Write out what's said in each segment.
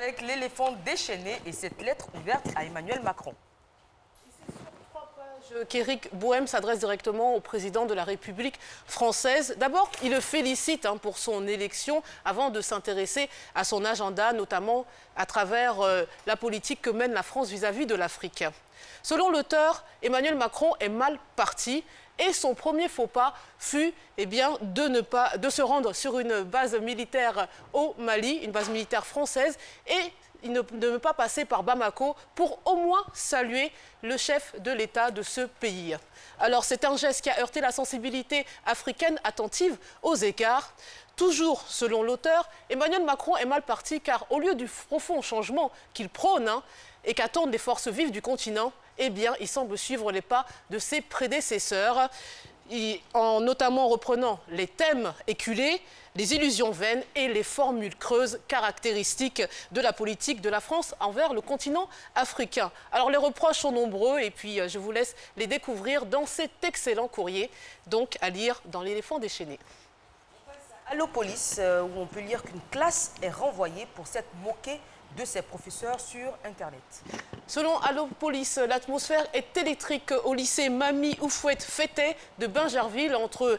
avec l'éléphant déchaîné et cette lettre ouverte à Emmanuel Macron. Qu'Éric Bohème s'adresse directement au président de la République française. D'abord, il le félicite pour son élection avant de s'intéresser à son agenda, notamment à travers la politique que mène la France vis-à-vis de l'Afrique. Selon l'auteur, Emmanuel Macron est mal parti et son premier faux pas fut de se rendre sur une base militaire au Mali, une base militaire française, et de ne pas passer par Bamako pour au moins saluer le chef de l'État de ce pays. Alors c'est un geste qui a heurté la sensibilité africaine attentive aux écarts. Toujours selon l'auteur, Emmanuel Macron est mal parti car au lieu du profond changement qu'il prône et qu'attendent les forces vives du continent, eh bien, il semble suivre les pas de ses prédécesseurs, en notamment reprenant les thèmes éculés, les illusions vaines et les formules creuses caractéristiques de la politique de la France envers le continent africain. Alors les reproches sont nombreux et puis je vous laisse les découvrir dans cet excellent courrier, donc à lire dans l'éléphant déchaîné. Allopolis, où on peut lire qu'une classe est renvoyée pour s'être moquée de ses professeurs sur Internet. Selon Allopolis, l'atmosphère est électrique au lycée Mami Oufouette Fété de Bingerville entre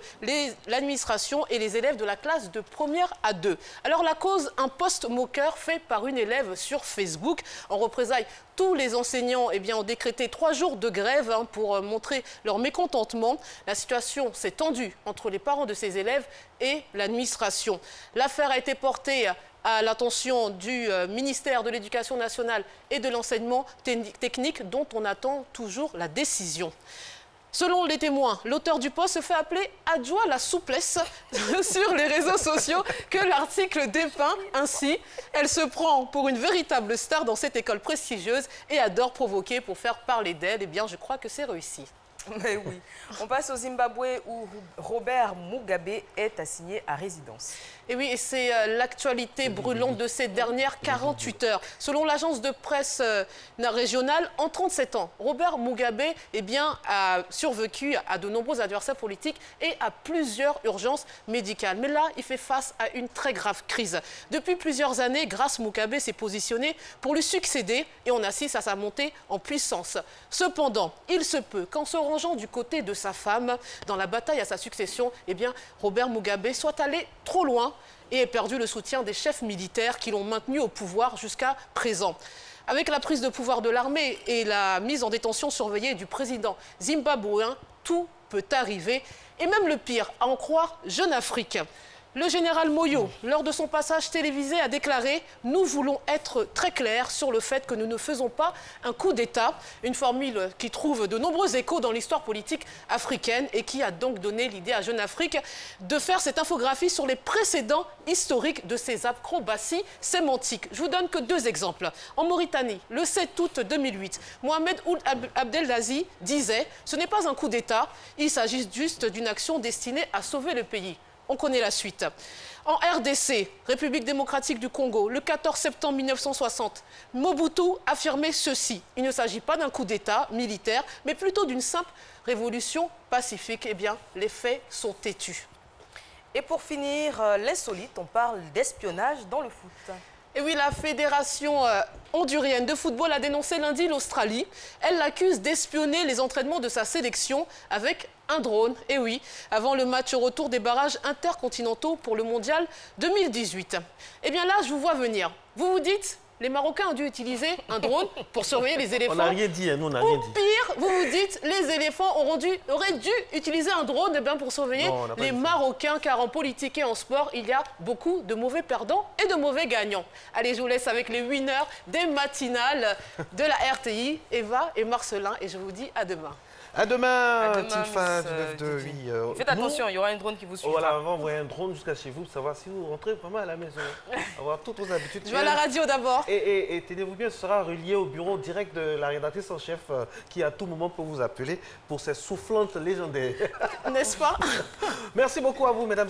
l'administration et les élèves de la classe de première à 2. Alors la cause, un post moqueur fait par une élève sur Facebook. En représailles, tous les enseignants ont décrété 3 jours de grève pour montrer leur mécontentement. La situation s'est tendue entre les parents de ces élèves et l'administration. L'affaire a été portée à l'attention du ministère de l'Éducation nationale et de l'enseignement technique dont on attend toujours la décision. Selon les témoins, l'auteur du post se fait appeler adjoint à la souplesse sur les réseaux sociaux que l'article dépeint. Ainsi, elle se prend pour une véritable star dans cette école prestigieuse et adore provoquer pour faire parler d'elle. Eh bien, je crois que c'est réussi. Mais oui. On passe au Zimbabwe où Robert Mugabe est assigné à résidence. Et oui, c'est l'actualité brûlante de ces dernières 48 heures. Selon l'agence de presse régionale, en 37 ans, Robert Mugabe a survécu à de nombreux adversaires politiques et à plusieurs urgences médicales. Mais là, il fait face à une très grave crise. Depuis plusieurs années, Grace Mugabe s'est positionné pour lui succéder et on assiste à sa montée en puissance. Cependant, il se peut qu'en se rangeant du côté de sa femme dans la bataille à sa succession, Robert Mugabe soit allé trop loin et ait perdu le soutien des chefs militaires qui l'ont maintenu au pouvoir jusqu'à présent. Avec la prise de pouvoir de l'armée et la mise en détention surveillée du président zimbabwéen, tout peut arriver. Et même le pire, à en croire Jeune Afrique. Le général Moyo, lors de son passage télévisé, a déclaré « Nous voulons être très clairs sur le fait que nous ne faisons pas un coup d'État », une formule qui trouve de nombreux échos dans l'histoire politique africaine et qui a donc donné l'idée à Jeune Afrique de faire cette infographie sur les précédents historiques de ces acrobaties sémantiques. Je vous donne que 2 exemples. En Mauritanie, le 7 août 2008, Mohamed Ould Abdelaziz disait « Ce n'est pas un coup d'État, il s'agit juste d'une action destinée à sauver le pays ». On connaît la suite. En RDC, République démocratique du Congo, le 14 septembre 1960, Mobutu affirmait ceci. Il ne s'agit pas d'un coup d'État militaire, mais plutôt d'une simple révolution pacifique. Eh bien, les faits sont têtus. Et pour finir, l'insolite, on parle d'espionnage dans le foot. Et oui, la fédération hondurienne de football a dénoncé lundi l'Australie. Elle l'accuse d'espionner les entraînements de sa sélection avec un drone. Et oui, avant le match retour des barrages intercontinentaux pour le mondial 2018. Eh bien là, je vous vois venir. Vous vous dites, les Marocains ont dû utiliser un drone pour surveiller les éléphants. On n'a rien dit, nous on n'a rien dit. Ou pire, vous vous dites, les éléphants auraient dû utiliser un drone pour surveiller les Marocains, car en politique et en sport, il y a beaucoup de mauvais perdants et de mauvais gagnants. Allez, je vous laisse avec les winners des matinales de la RTI, Eva et Marcelin, et je vous dis à demain. À demain, team fin du 9 oui. Faites attention, il y aura un drone qui vous suivra. Voilà, on va envoyer un drone jusqu'à chez vous pour savoir si vous rentrez vraiment à la maison. Avoir toutes vos habitudes. Je vais à la radio d'abord. Et tenez-vous bien, ce sera relié au bureau direct de la rédactrice en chef qui à tout moment peut vous appeler pour ces soufflantes légendaires. N'est-ce pas? Merci beaucoup à vous, mesdames.